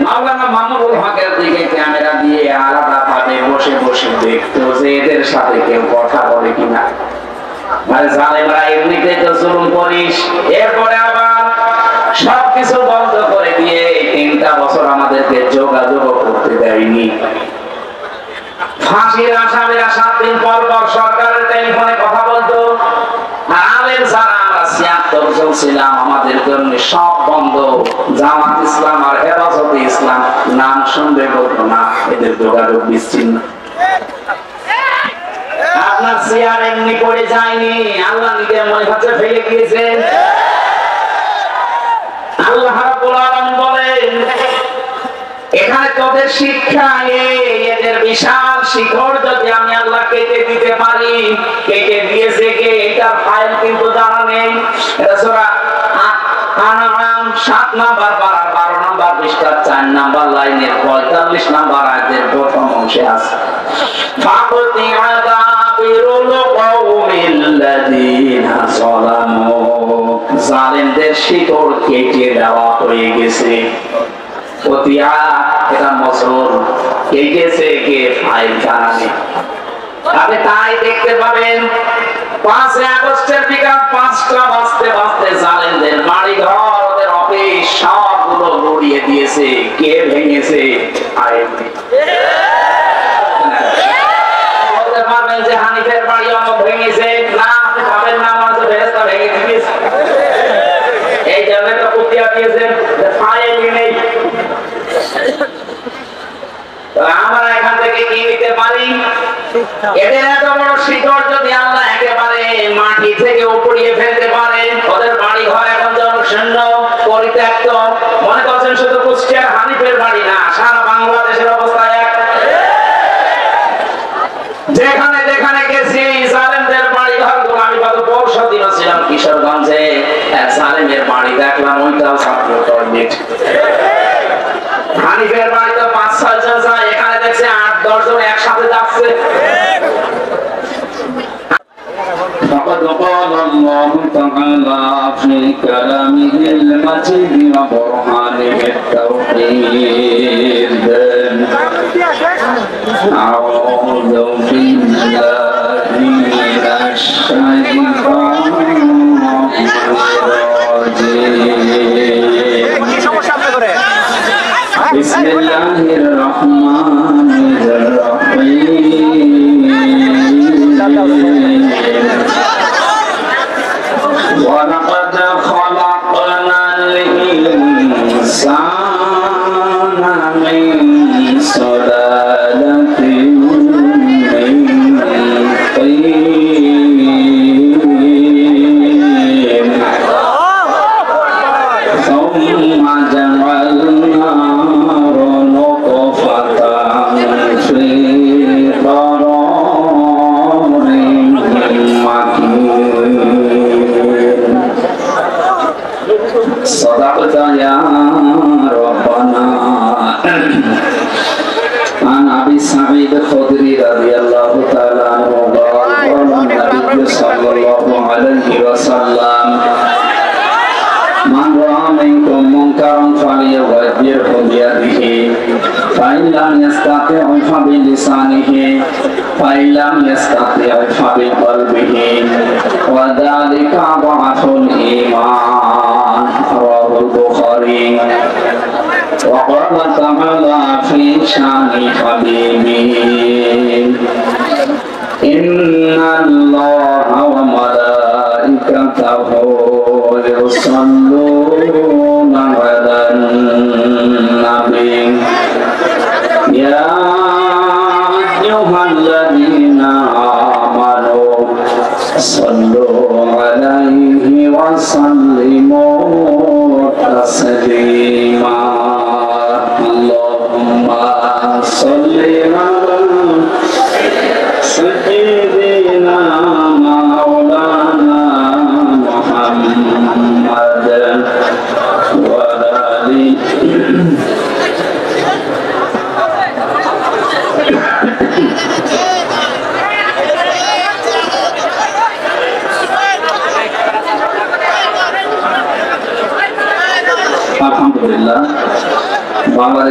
মাওলানা মামুনুল হকের দিকে ক্যামেরা দিয়ে আলাদা ভাবে বসে বসে দেখতো যে এদের সাথে কেউ কথা বলে কিনা। মানে জালেমরা এমনিতে তো জুলুম করিস, এরপরে আবার সবকিছু বন্ধ করে দিয়ে 3টা বছর আমাদেরকে যোগাযোগ করতে দেয়নি। ফাঁসির আসামিরা 7 দিন পর পর সরকারের টেলিফোনে কথা বলতো। আলেম যারা আমরা 76 জন ছিলাম, আমাদের জন্য সব বন্ধ। জামাত ইসলাম আর হেফাজতে ইসলাম নাম শুনবে বলতো না, এদের যোগাযোগ বিচ্ছিন্ন। আপনার চেয়ার এমনি পড়ে যায়নি, আল্লাহ নিজে মনে হচ্ছে ফেলে দিয়েছেন। আল্লাহ রাব্বুল আলামিন বলেন এখানে তোদের শিক্ষা, এদের বিশাল শিখর যদি আমি আল্লাহ কেটে দিতে পারি, কেটে দিয়েছে কে এটার ফাইল কিন্তু জানা নেই। এটা সূরা আনআম 7 নাম্বার পারা 12 নাম্বার পৃষ্ঠার 4 নাম্বার লাইনের 45 নাম্বার আয়াতের প্রথম অংশে আছে। ফাকুতি আযাবিরুল কওমিল্লাযীনা যালামু, জালেমদের শিকড় কেটে দেওয়া হয়ে গেছে। পতিয়া এটা মসরুর কেটেছে কে ফাইল জানা নেই। আপনি তাই দেখতে পাবেন 5 আগস্টের বিকাল 5টা বাজতে বাজতে জালেমদের বাড়ি ঘর, ওদের অফিস সবগুলো গুড়িয়ে দিয়েছে। কে ভেঙেছে? বলতে পারবেন যে হানিফের বাড়ি অমুক ভেঙেছে? না, আপনি পাবেন না, আমার তো ফেরেশতা ভেঙে দিয়েছে। এই জন্য তো পুতিয়া দিয়েছেন, ফাইল নেই। আমরা এখান থেকে কি নিতে পারি? এদের এত বড় শিকড় যদি আল্লাহ একেবারে মাটি থেকে উপড়িয়ে ফেলতে পারে, ওদের বাড়ি ঘর এখন জনশূন্য পরিত্যক্ত। মনে করছেন শুধু কুষ্টিয়ার হানিফের বাড়ি না, সারা বাংলাদেশের অবস্থা এক। যেখানে যেখানে গেছি জালেমদের বাড়ি ঘরগুলো, আমি গত পরশু দিন ছিলাম কিশোরগঞ্জে, এক জালেমের বাড়ি দেখলাম, ওইটাও ছাত্র টয়লেট। হানিফের বাড়ি তো 5-6 জন যায়, এখানে দেখছে 8-10 জন একসাথে যাচ্ছে। فقد قال الله تعالى في كلامه المجيد وبرهانه التوحيد أعوذ بالله من الشيطان الرجيم بسم الله الرحمن الرحيم ولقد خلقنا الإنسان من سلالة من طين ثم جعلناه نطفة في قرار مكين صدقت يا ربنا. عن أبي سعيد الخدري رضي الله تعالى عنه قال النبي صلى الله عليه وسلم من رأى منكم منكرا فليغيره بيده فإن لم يستطع فبلسانه فإن لم يستطع فبقلبه وذلك ضعف الإيمان. رواه البخاري. وقال تعالى في شأن حبيبه إن الله وملائكته يصلون على النبي يا أيها الذين آمنوا صلوا عليه وسلموا تسليما. اللهم صل على سيدنا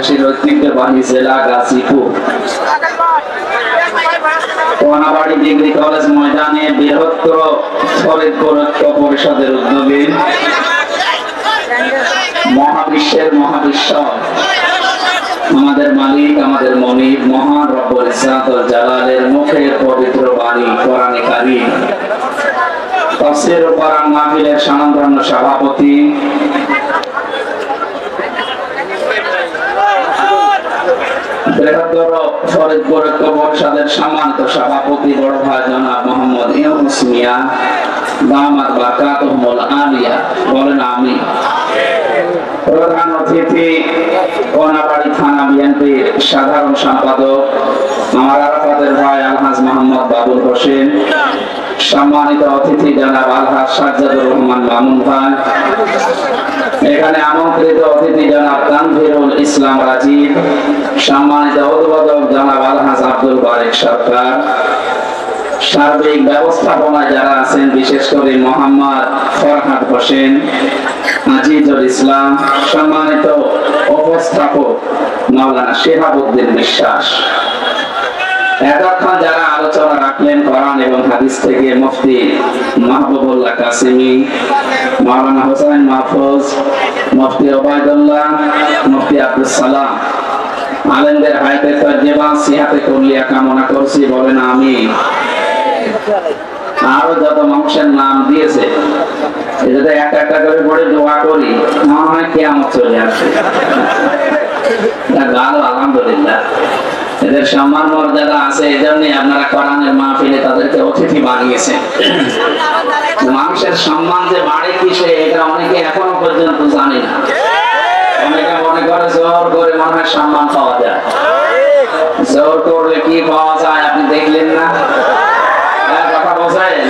বাংলাদেশের ঐতিহ্যবাহী জেলা গাজীপুর কোনাবাড়ি ডিগ্রি কলেজ ময়দানে বৃহত্তর ফরিদপুর ঐক্য পরিষদের উদ্যোগে মহাবিশ্বের মহাবিশ্ব আমাদের মালিক আমাদের মনিব মহান রব্বুল ইজ্জত ওয়াল জালালের মুখের পবিত্র বাণী কোরআনে কারীম তাফসীর ও কোরআন মাহফিলের স্বনামধন্য সভাপতি বৃহত্তর ফরিদপুর ঐক্য পরিষদের সম্মানিত সভাপতি বড় ভাই জনাব মোহাম্মদ ইউনুস মিয়া দামাত বারাকাতুহুল আলিয়া বলেন আমিন। প্রধান অতিথি কোনাবাড়ি থানা বিএনপির সাধারণ সম্পাদক আমার আরাফাতের ভাই আলহাজ মোহাম্মদ বাবুল হোসেন, সম্মানিত অতিথি জনাব আলহাজ সাজ্জাদুর রহমান মামুন ভাই, এখানে আমন্ত্রিত অতিথি জনাব তানভীরুল ইসলাম রাজীব, সম্মানিত উদ্বোধক জনাব আলহাজ আব্দুল বারেক সরকার, সার্বিক ব্যবস্থাপনায় যারা আছেন বিশেষ করে মোহাম্মদ ফরহাদ হোসেন, আজিজুল ইসলাম, সম্মানিত উপস্থাপক মাওলানা শিহাবুদ্দিন বিশ্বাস, এতক্ষণ যারা আলোচনা রাখলেন কোরআন এবং হাদিস থেকে মুফতি মাহবুবুল্লাহ কাসেমি, মাওলানা হোসেন মাহফুজ, মুফতি ওবায়দুল্লাহ, মুফতি আব্দুস সালাম, আলেমদের হায়াতে তরজমা সিহাতে কুল্লিয়া কামনা করছি বলেন আমিন। আরো যত মানুষের নাম দিয়েছে এটা একটা একটা করে পড়ে দোয়া করি, মনে হয় কিয়ামত চলে আসে। ভালো, আলহামদুলিল্লাহ, এদের সম্মান মর্যাদা আছে, এই জন্য আপনারা কোরআনের মাহফিলে তাদেরকে অতিথি বানিয়েছেন। মানুষের সম্মান যে বাড়ে কিসে এটা অনেকে এখনো পর্যন্ত জানে না। অনেকে মনে করে জোর করে মনে হয় সম্মান পাওয়া যায়, জোর করলে কি পাওয়া যায় আপনি দেখলেন না? কথা বোঝেন?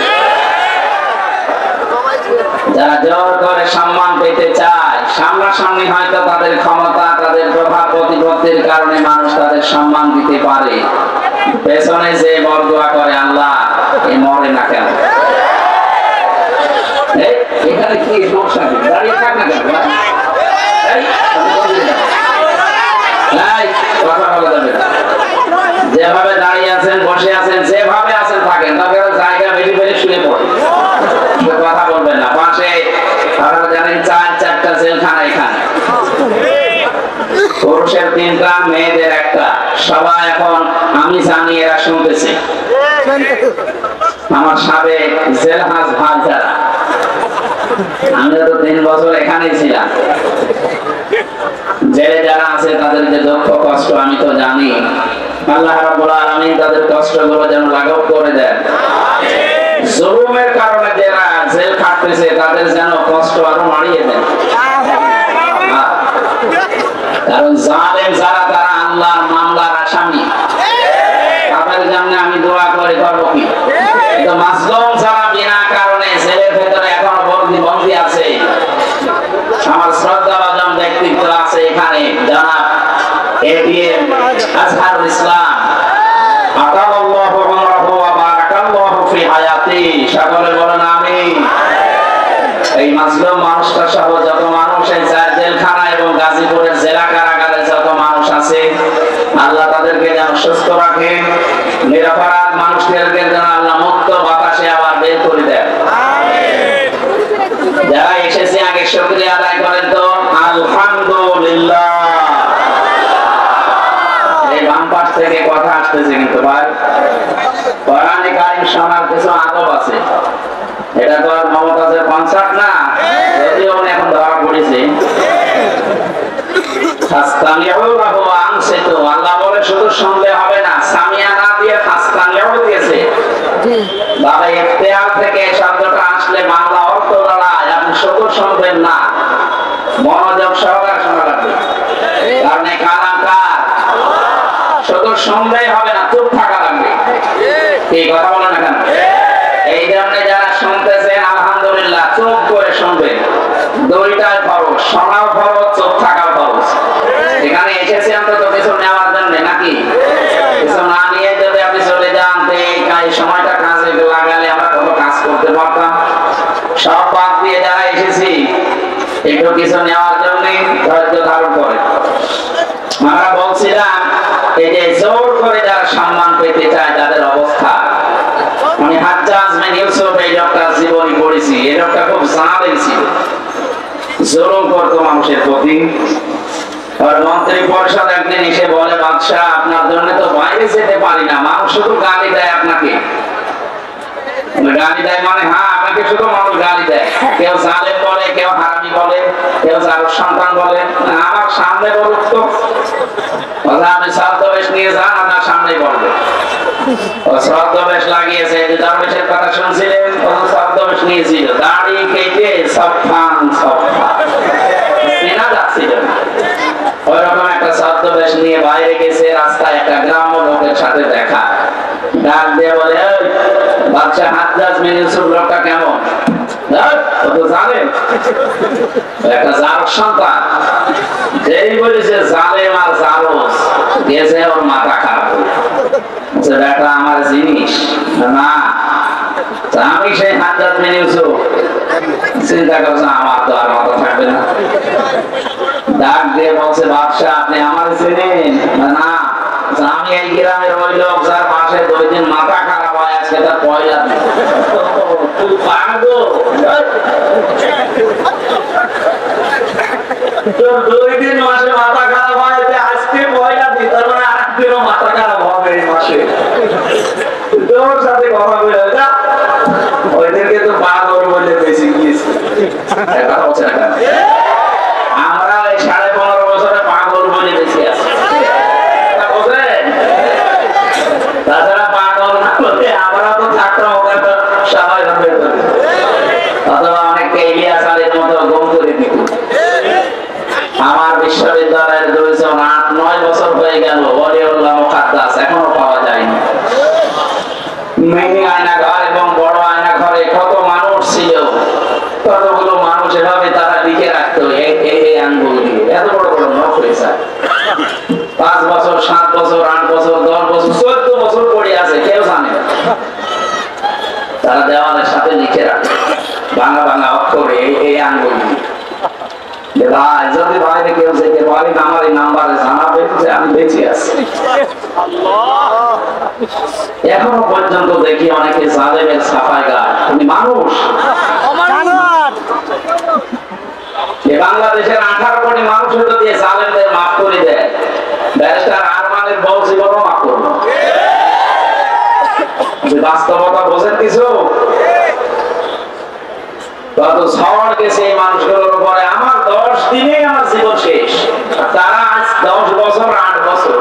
যারা জোর করে সম্মান পেতে চায় সামনাসামনি হয়তো তাদের ক্ষমতা তাদের প্রভাব প্রতিপত্তির কারণে মানুষ তাদের সম্মান দিতে পারে, পেছনে যে বরদোয়া করে আল্লাহ এ মরে না কেন? এখানে কি সমস্যা? দাঁড়িয়ে থাক না কেন? কথা বলা যাবে না। যেভাবে দাঁড়িয়ে আছেন বসে আছেন যেভাবে আছেন থাকেন, তাদের জায়গা বেশি বেশি শুনে পড়ে কথা বলবেন না। পাশে আপনারা জানেন 4-4টা জেলখানা, এখানে পুরুষের 3টা মেয়েদের 1টা, সবাই এখন আমি জানি এরা শুনতেছে। আমার সাবেক জেলহাজ ভাই যারা, আমি তো 3 বছর এখানেই ছিলাম, জেলে যারা আছে তাদের যে দুঃখ কষ্ট আমি তো জানি। আল্লাহ রাব্বুল আলামিন তাদের কষ্টগুলো যেন লাঘব করে দেন। জুলুমের কারণে যারা জেল খাটতেছে তাদের যেন কষ্ট আরো বাড়িয়ে দেন, কারণ জালেম যারা তারা আল্লাহর মামলার আসামি, তাদের জন্য আমি দোয়া করে করব কি? তো মাজলুম যারা বিনা কারণে জেলের ভেতরে এখনো বন্দী আছে, আমার শ্রদ্ধাভাজন ব্যক্তিত্ব আছে এখানে জনাব এটিএম আজহারুল ইসলাম, আতাল্লাহু উমরাহু ওয়া বারাকাল্লাহু ফি হায়াতি, সকলে বলেন আমিন। এই মাজলুম মানুষটা সহ যত মানুষ এই জেলখানা এবং গাজীপুরের জেলা কারাগারে যত মানুষ আছে আল্লাহ তাদেরকে যেন সুস্থ রাখে, নিরপরাধ মানুষদেরকে যেন আল্লাহ মুক্ত বাতাসে আবার বের করে দেন। যারা এসেছে আগে শুকরিয়া আদায় করেন তো আলহামদুলিল্লাহ। এই বাম পাশ থেকে কথা আসতেছে কিন্তু ভাই, কোরআনে কারীম শোনার কিছু আদব আছে। এটা তো আর মমতাজের কনসার্ট না, যদিও উনি এখন ধরা পড়েছে। আল্লাহ বলে শুধু শুনলে হবে না, সামিয়া না দিয়ে ফাস্তানিয়াও দিয়েছে। বাবা ইখতিয়ার থেকে শব্দটা আসলে বাংলা অর্থ দাঁড়ায়, আপনি শুধু শুনবেন না, মনোযোগ সহকারে শোনা লাগবে। কারণ এই কালামকার শুধু শুনলেই হবে না, চুপ থাকা লাগবে। এই কথা বলেন না কেন? এই জন্য যারা শুনতেছেন আলহামদুলিল্লাহ চুপ করে শুনবেন, দুইটাই ফরজ, শোনাও ফরজ, চুপ থাকাও ফরজ। এখানে এসেছি অন্তত কিছু নেওয়ার জন্য, নাকি কিছু না নিয়ে যদি আপনি চলে যান এই সময়টা কাজে লাগালে আমরা কত কাজ করতে পারতাম। সব বাদ দিয়ে যারা এসেছি একটু কিছু নেওয়ার জন্য ধৈর্য ধারণ করে। আমরা বলছিলাম এই যে জোর করে যারা সম্মান পেতে চায় তাদের অবস্থা, আমি হাজ্জাজ বিন ইউসুফ এই লোকটার জীবনী পড়েছি। এই লোকটা খুব জালেম ছিল, জুলুম করতো মানুষের প্রতি। আর মন্ত্রী পরিষদ একদিন এসে বলে, বাদশাহ আপনার জন্য তো বাইরে যেতে পারি না, মানুষ শুধু গালি দেয় আপনাকে। গালি দেয় মানে হ্যাঁ, আপনাকে শুধু মানুষ গালি দেয়। কেউ জালেম বলে, কেউ হারামি বলে, কেউ জারুর সন্তান বলে। আমার সামনে বলুক তো, আপনি ছদ্মবেশ নিয়ে যান, আপনার সামনে বলবে। ছদ্মবেশ লাগিয়েছে, দরবেশের কথা শুনছিলেন, ছদ্মবেশ নিয়েছিল, দাড়ি কেটে সফান সফা চেনা যাচ্ছিল না। ওইরকম একটা ছদ্মবেশ নিয়ে বাইরে গেছে, রাস্তায় একটা গ্রাম্য লোকের সাথে দেখা। ডাক দিয়ে বলে, বাদশা হাজ্জাজ বিন ইউসুফ লোকটা কেমন? জালেম, একটা জারুর সন্তান। যেই বলেছে জালেম আর জারুস, গেছে ওর মাথা খারাপ। বেটা আমার জিনিস না, আমি সেই হাজ্জাজ বিন ইউসুফ। চিন্তা করছে আমার তো আর মাথা থাকবে না। ডাক দিয়ে বলছে, বাদশাহ আপনি আমার চিনেন না? আমি এই গ্রামের ওই লোক যার পাশে 2 দিন মাথা খারাপ হয়, আজকে তার পয়লা দিন। তোর 2 দিন মাসে মাথা খারাপ হয়, আজকে পয়লা দিন, তার মানে আরেকদিনও মাথা খারাপ হবে এই মাসে। তোর সাথে কথা বলে যা, ওইদেরকে তো পাগল বলে বেশি গিয়েছে। কথা হচ্ছে না কেন? আমরা এই 15.5 বছরে পাগল বলে বেশি আছি। তাছাড়া পাগল না বলে আমরা তো থাকতাম ওখানে সবাই অথবা অনেককে ইলিয়াস আলীর মতো গুম করে দিত। আমার বিশ্ববিদ্যালয়ের 8-9 বছর হয়ে গেল, ওলিউল্লাহ মুকাদ্দাস এখনো পাওয়া যায়নি। মিনি আয়না ঘর এবং বড় আয়না ঘরে কত মানুষ ছিল, কতগুলো মানুষ এভাবে তারা লিখে রাখতো এই আঙ্গুল দিয়ে। এত বড় বড় নখ হয়েছে, 5 বছর 7 বছর 8 বছর 10 বছর 14 বছর পড়ে আছে, কেউ জানে না। তারা দেওয়ালের সাথে লিখে রাখে বাংলা বাংলা অক্ষরে এই আঙ্গুল দিয়ে। ভাই যদি বাইরে কেউ যেতে পারে আমার এই নাম্বারে জানাবে যে আমি বেঁচে আছি। এখনো পর্যন্ত দেখি অনেকে জালেমের ছাপায় গায়। তুমি মানুষ, বাংলাদেশের 18 কোটি মানুষ যদি জালেমদের মাফ করে দেয়, ব্যারিস্টার আরমানের বউ জীবনও মাফ করবো। বাস্তবতা বোঝেন কিছু? কত ঝড় গেছে এই মানুষগুলোর উপরে। আমার 10 দিনে আমার জীবন শেষ, তারা আজ 10 বছর 8 বছর।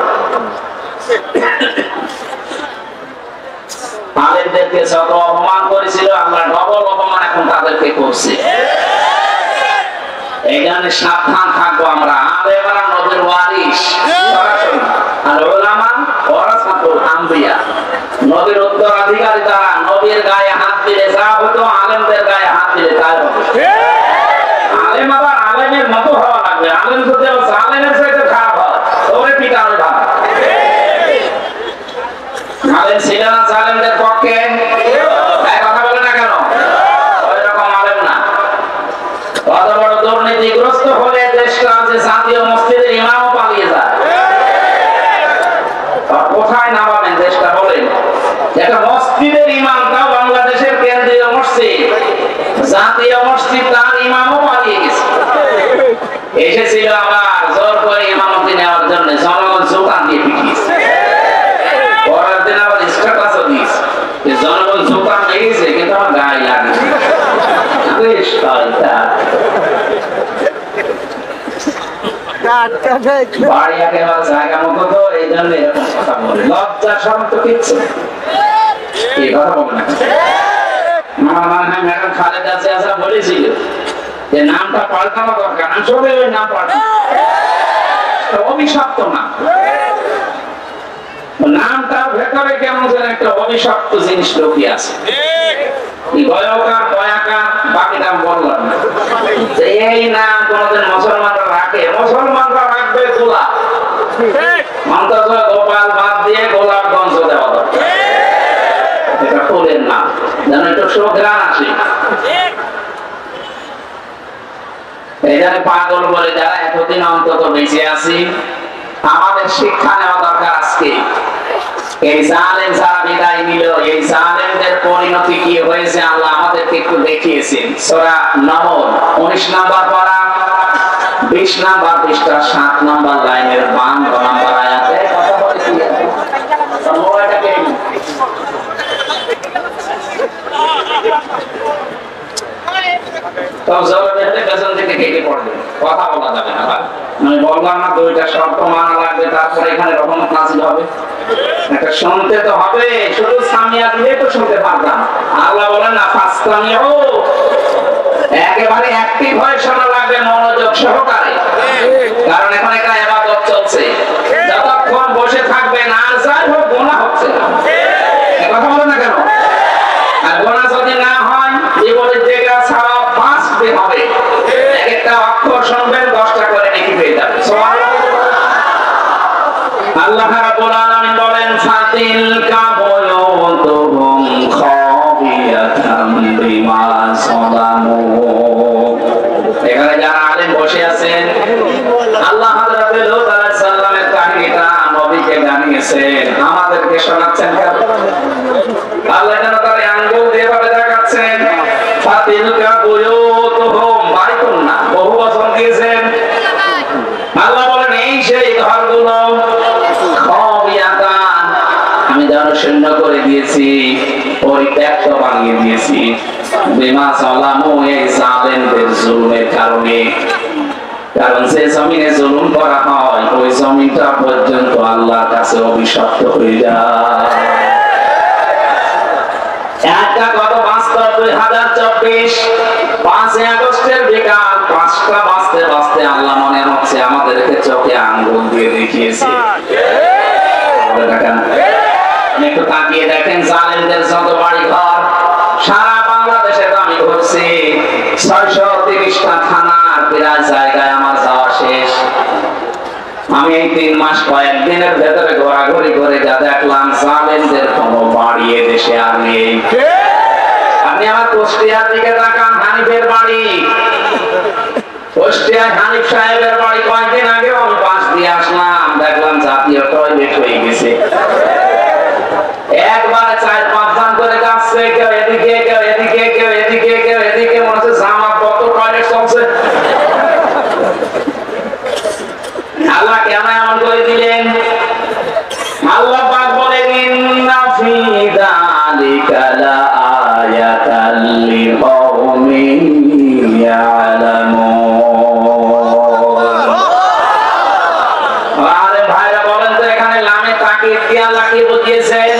আলেমদেরকে যত অপমান করেছিল, আল্লাহ ডবল অপমান এখন তাদেরকে করছে। এখানে সাবধান থাকবো আমরা। আলেমরা নবীর ওয়ারিস, আর উলামা ওয়ারাসাতুল আম্বিয়া, নবীর উত্তরাধিকারী তারা। নবীর গায়ে হাত দিলে যা হতো, আলেমদের গায়ে হাত দিলে তাই হবে। আলেম আবার আলেমের মতো হওয়া লাগবে। আলেম যদি জালেমের চাইতে খারাপ হয়, ওরে পিটানো ভালো। আলেম ছিল না জালেমদের পক্ষে, কথা বলে না কেন? ওই রকম আলেম না। কত বড় দুর্নীতিগ্রস্ত হলে দেশটা যে জাতীয় মসজিদের ইমামও পালিয়ে যায়। কোথায় নামাবেন দেশটা বলেন? একটা মসজিদের ইমাম, তাও বাংলাদেশের কেন্দ্রীয় মসজিদ, জাতীয় মসজিদ, তার ইমামও পালিয়ে গেছে। এসেছিল আবার জোর করে ইমামতি নেওয়ার জন্য, জনগণ জোকান দিয়ে পিটিয়েছে। পরের দিন আবার স্ট্যাটাসও দিয়েছে, জনগণ জোকান লেগেছে কিন্তু আমার গায়ে লাগেছে। বাড়ি একেবারে জায়গা মতো, তো এই জন্য এরকম কথা বলে। লজ্জা শরম তো কিচ্ছু এই কথা বলে না। আমার মনে হয় ম্যাডাম খালেদা জিয়া বলেছিল যে নামটা পাল্টানো দরকার। আমি সবাই ওই নাম পাল্টানো, অভিশপ্ত নাম। নামটার ভেতরে কেমন যেন একটা অভিশপ্ত জিনিস লুকিয়ে আছে। গয়কার কয়াকার বাকি নাম বললাম না। এই নাম কোনদিন মুসলমানরা রাখে? মুসলমানরা রাখবে গোলাপ, অন্তত গোপাল বাদ দিয়ে গোলাপগঞ্জ দেওয়া দরকার। এটা ফুলের নাম, যেন একটু সুঘ্রাণ আসে। এই জন্য পাগল বলে যারা এতদিন অন্তত বেঁচে আছি, আমাদের শিক্ষা নেওয়া দরকার আজকে। এই জালেম যারা বিদায় নিল, এই জালেমদের পরিণতি কি হয়েছে আল্লাহ আমাদেরকে একটু দেখিয়েছেন। সূরা নমল 19 নম্বর পারা 20 নম্বর পৃষ্ঠা 7 নম্বর লাইনের 52 নম্বর আয়াতে কথা বলেছি। মোবাইলটাকে তো জবাবে পেছন থেকে কেটে পড়বে, কথা বলা যাবে না। ভাই আমি বললাম না দুইটা শর্ত মানা লাগবে, তারপরে এখানে রহমত নাযিল হবে। এটা শুনতে তো হবে, শুধু সামিয়া দিলে তো শুনতে পারতাম। আল্লাহ বলেন না ফাসতামিউ, একেবারে অ্যাক্টিভ হয়ে শোনা লাগবে, মনোযোগ সহকারে, কারণ এখন একটা ইবাদত চলছে। যতক্ষণ বসে থাকবে না যাই হোক গুনাহ হচ্ছে না, কথা বলেন না কেন? আর গুনাহ যদি না হয় জীবনের জায়গা ছাড়া বাঁচতে হবে। একটা অক্ষর শুনবেন 10টা করে নেকি পেয়ে যাবে। আল্লাহ রাব্বুল আলামিন বলেন ফাতিলকা বুয়ুতুহুম খাবিয়াতাম বিমা সালামু। এখানে যারা আলেম বসে আছেন, আল্লাহ হযরত লূত আলাইহিস সালামের কাহিনীটা নবীকে জানিয়েছেন, আমাদেরকে শোনাচ্ছেন কেন? আল্লাহ যেন তার আঙ্গুল দিয়ে ভাবে দেখাচ্ছেন। ফাতিলকা বুয়ুতুহুম, বাইতুন না, বহু বচন দিয়েছেন। আল্লাহ বলেন এই সেই ঘরগুলো খাবিয়াতান, আমি জনশূন্য করে দিয়েছি, পরিত্যক্ত বানিয়ে দিয়েছি, বিমা সালামু, এই জালেমদের জুলুমের কারণে। কারণ যে জমিনে জুলুম করা হয় ওই জমিনটা পর্যন্ত আল্লাহর কাছে অভিশপ্ত হয়ে যায়। একটা কত বাস্তব 2024 5 আগস্টের বিকাল 5টা বাজতে বাজতে আল্লাহ মনে হচ্ছে আমাদেরকে চোখে আঙ্গুল দিয়ে দেখিয়েছে। একটু তাকিয়ে দেখেন জালেমদের যত বাড়ি ঘর সারা বাংলাদেশে আমি ঘুরছি, 630টা থানার প্রায় জায়গায় আমার যাওয়া শেষ। আমি এই 3 মাস কয়েকদিনের ভেতরে ঘোরাঘুরি করে যা দেখলাম জালেমদের কোনো বাড়ি দেশে আর নেই। আপনি আমার কুষ্টিয়ার দিকে তাকান, হানিফের বাড়ি, কুষ্টিয়ার হানিফ সাহেবের বাড়ি কয়েকদিন আগে আমি পাশ দিয়ে আসলাম, দেখলাম জাতীয় টয়লেট হয়ে গেছে। একবারে 4-5 জন করে যাচ্ছে, কেউ এদিকে কেউ এদিকে কেউ এদিকে কেউ এদিকে, মনে হচ্ছে জামাত কত টয়লেট চলছে। আল্লাহ কেন এমন করে দিলেন? আল্লাহ পাক বলেন ইন্না ফি যালিকা লাআয়াতাল লিকাওমিন ইয়ালামুন। আরে ভাইরা বলেন তো এখানে লামে তাকিদ দিয়ে আল্লাহ কি বুঝিয়েছেন?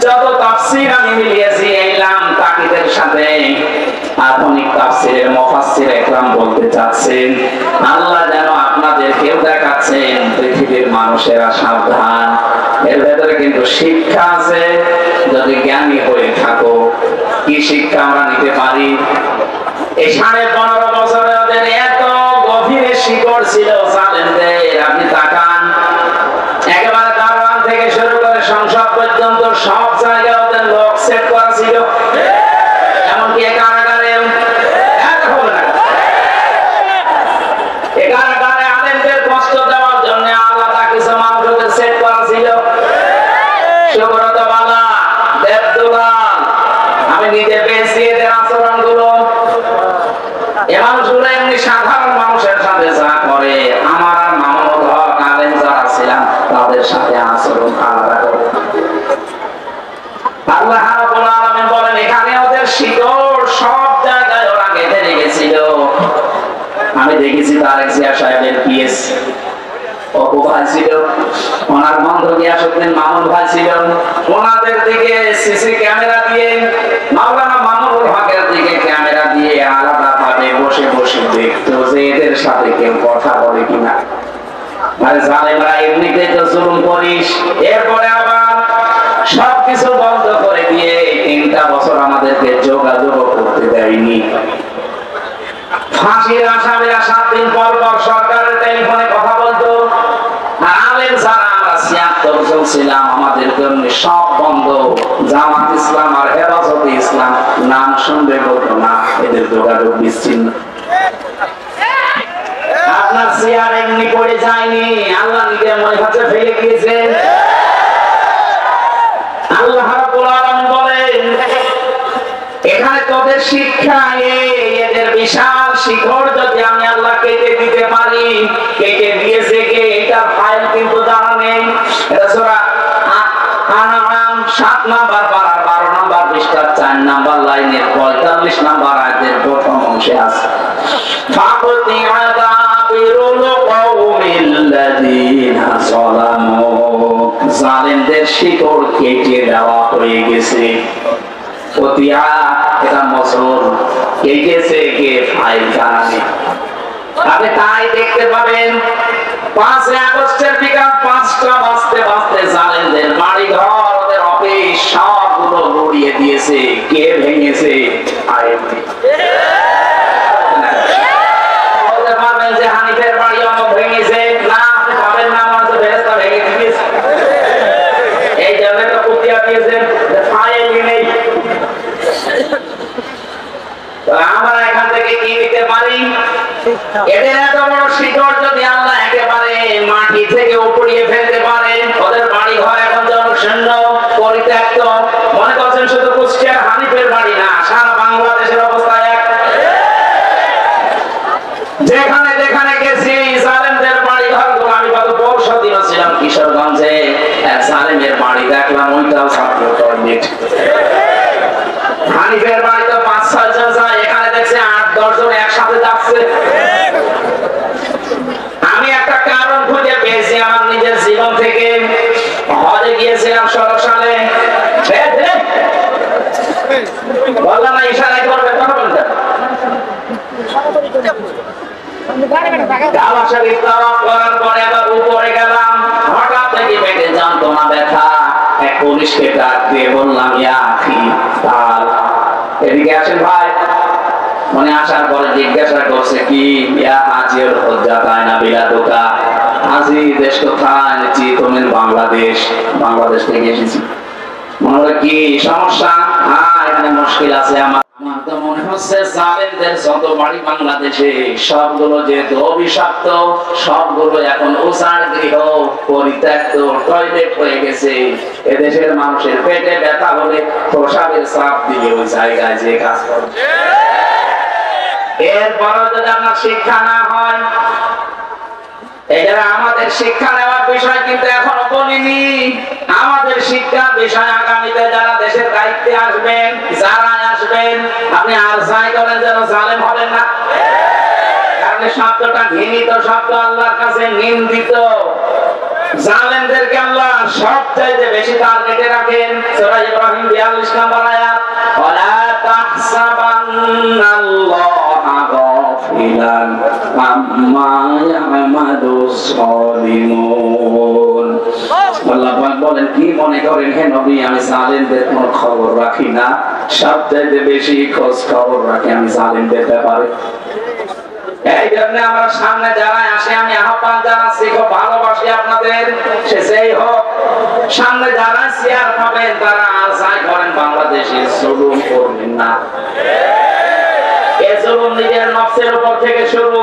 যত তাফসীর আমি মিলিয়েছি এই লাম তাকিদের সাথে আধুনিক তাফসীরের মুফাসসির একরাম বলতে চাচ্ছেন আল্লাহ যেন আপনাদেরকেও দেখাচ্ছেন পৃথিবীর মানুষেরা সাবধান, এর ভেতরে কিন্তু শিক্ষা আছে, যদি জ্ঞানী হয়ে থাকো। কি শিক্ষা আমরা নিতে পারি? এই 15.5 বছরে ওদের এত গভীরে শিকড় ছিল জালেমদের, আপনি তাকান একেবারে দারওয়ান থেকে শুরু করে সংসদ পর্যন্ত সব জায়গায় ওদের লোক সেট করা ছিল, এমনকি কারাগারে আলেমদের কষ্ট দেওয়ার জন্য আলাদা কিছু মানুষদের সেট করা ছিল। সুব্রত বালা, দেবদুলাল, আমি নিজে পেয়েছি এদের আচরণ গুলো। এ মানুষগুলো এমনি সাধারণ মানুষের সাথে যা করে, আমার আর মাহমুদ হক আলেম যারা ছিলাম তাদের সাথে আচরণ আলাদা করে। আল্লাহ রাব্বুল আলামিন বলেন এখানে ওদের শিকড় সব জায়গায় ওরা গেঁথে রেখেছিল। আমি দেখেছি তারেক জিয়া সাহেবের পিএস অপু ভাই ছিল, ওনার বন্ধু গিয়াসউদ্দিন মামুন ভাই ছিল, ওনাদের দিকে সিসি ক্যামেরা দিয়ে, মাওলানা মামুনুল হকের দিকে ক্যামেরা দিয়ে আলাদা ভাবে বসে বসে দেখতো যে এদের সাথে কেউ কথা বলে কিনা। আর জালেমরা এমনিতেই তো জুলুম করিস, এরপরে আবার সবকিছু বন্ধ করে দিয়ে 3টা বছর আমাদেরকে যোগাযোগ করতে দেয়নি। ফাঁসির আসামিরা 7 দিন পর পর সরকারের টেলিফোনে কথা বলতো, আলেম যারা আমরা 76 জন ছিলাম আমাদের জন্য সব বন্ধ। জামাত ইসলাম আর হেফাজতে ইসলাম নাম শুনবে বলতো না, এদের যোগাযোগ বিচ্ছিন্ন। আপনি আপনার চেয়ার এমনি পড়ে যায়নি, আল্লাহ নিজে মনে কাছে ফেলে দিয়েছেন। আল্লাহ রাব্বুল আলামিন বলেন এখানে তোদের শিক্ষা এদের বিশাল শিখর যদি আমি আল্লাহ কেটে দিতে পারি, কেটে দিয়েছে কে এটার ফাইল কিন্তু জানা নেই। এটা সূরা আনআম 7 নাম্বার পারা 12 নাম্বার পৃষ্ঠার 4 নাম্বার লাইনের 45 নাম্বার আয়াতের প্রথম অংশে আছে। ফাকুতি আযাবিরুল কওমিল্লাযীনা যালামু, জালিমদের শিকড় কেটে দেওয়া হয়ে গেছে। ওতিয়া এটা মসরুর কেটেছে কে ফাইল জানা নেই। আপনি তাই দেখতে পাবেন 5 আগস্টের বিকাল 5টা বাজতে বাজতে জালেমদের বাড়ি ঘর ওদের অফিস সবগুলো গড়িয়ে দিয়েছে। কে ভেঙেছে? আইএমপি। বলতে পারবেন যে হানিফের বাড়ি অমুক ভেঙেছে? না, আপনি পাবেন না, আমার তো ফেরেশতা ভেঙে দিয়েছে। এই জন্য তো কুতিয়া দিয়েছেন ফাইলই নেই। আমরা এখান থেকে কি নিতে পারি? এদের এত বড় শিকড় যদি আল্লাহ একেবারে মাটি থেকে উপড়িয়ে ফেলতে পারে, ওদের বাড়ি ঘর এখন জনশূন্য পরিত্যক্ত। মনে করছেন শুধু কুষ্টিয়ার হানিফের বাড়ি না, সারা বাংলাদেশের অবস্থা এক। যেখানে যেখানে গেছি জালেমদের বাড়ি ঘর গুলো, আমি গত পরশু দিন ছিলাম কিশোরগঞ্জে, এক জালেমের বাড়ি দেখলাম, ওইটাও ছাত্র টয়লেট। হানিফের বাড়িতে 5-6 জন যায়, এখানে দেখছে 8-10 জন একসাথে যাচ্ছে। আমি একটা কারণ খুঁজে পেয়েছি আমার নিজের জীবন থেকে। হজে গিয়েছিলাম 16 সালে। বললাম না ইশারা করবে, কথা বলতে কাবা শরীফ তাওয়াফ করার পরে আবার উপরে গেলাম, হঠাৎ দেখি পেটে যন্ত্রণা ব্যথা। এক পুলিশকে ডাক দিয়ে বললাম, ইয়া আখি তাল, এদিকে আসেন ভাই। মনে আসার পরে জিজ্ঞাসা করছে কি, ইয়া হাজির হজ্জা তাইনা বিলাদুকা, হাজি দেশ কোথায়? জি তুমি বাংলাদেশ। বাংলাদেশ থেকে এসেছি। মনে হলো কি সমস্যা? হ্যাঁ এখানে মুশকিল আছে। আমার তো মনে হচ্ছে জালেমদের যত বাড়ি বাংলাদেশে সবগুলো যেহেতু অভিশপ্ত, সবগুলো এখন উজাড় গৃহ পরিত্যক্ত টয়লেট হয়ে গেছে। এদেশের মানুষের পেটে ব্যথা হলে প্রসাদের চাপ দিয়ে ওই জায়গায় যে কাজ করে। এরপরও যদি আমার শিক্ষা না হয়, এরা আমাদের শিক্ষা নেওয়ার বিষয় কিন্তু এখনো বলিনি। আমাদের শিক্ষা বিষয় আগামীতে যারা দেশের দায়িত্বে আসবেন, যারা আসবেন, আপনি আর যাই করেন যেন জালেম হবেন না। কারণ শব্দটা ঘৃণিত শব্দ, আল্লাহর কাছে নিন্দিত। জালেমদেরকে আল্লাহ সবচাইতে বেশি টার্গেটে রাখেন। সূরা ইব্রাহিম 42 নম্বর আয়াত, ওয়ালা তাহসাবান্নাল্লাহা গাফিলান আম্মা ইয়ামালুস সালিমুন। আল্লাহ বলেন কি মনে করেন হে নবী আমি জালেমদের কোনো খবর রাখি না? সবচাইতে বেশি খোঁজ খবর রাখি আমি জালেমদের ব্যাপারে। এই জন্য আমরা সামনে যারা আসে আমি আহ্বান জানাচ্ছি, খুব ভালোবাসি আপনাদের, সে যেই হোক, সামনে যারা চেয়ার পাবেন তারা আর যাই করেন বাংলাদেশে জুলুম করবেন না। এই জুলুম নিজের নফসের উপর থেকে শুরু,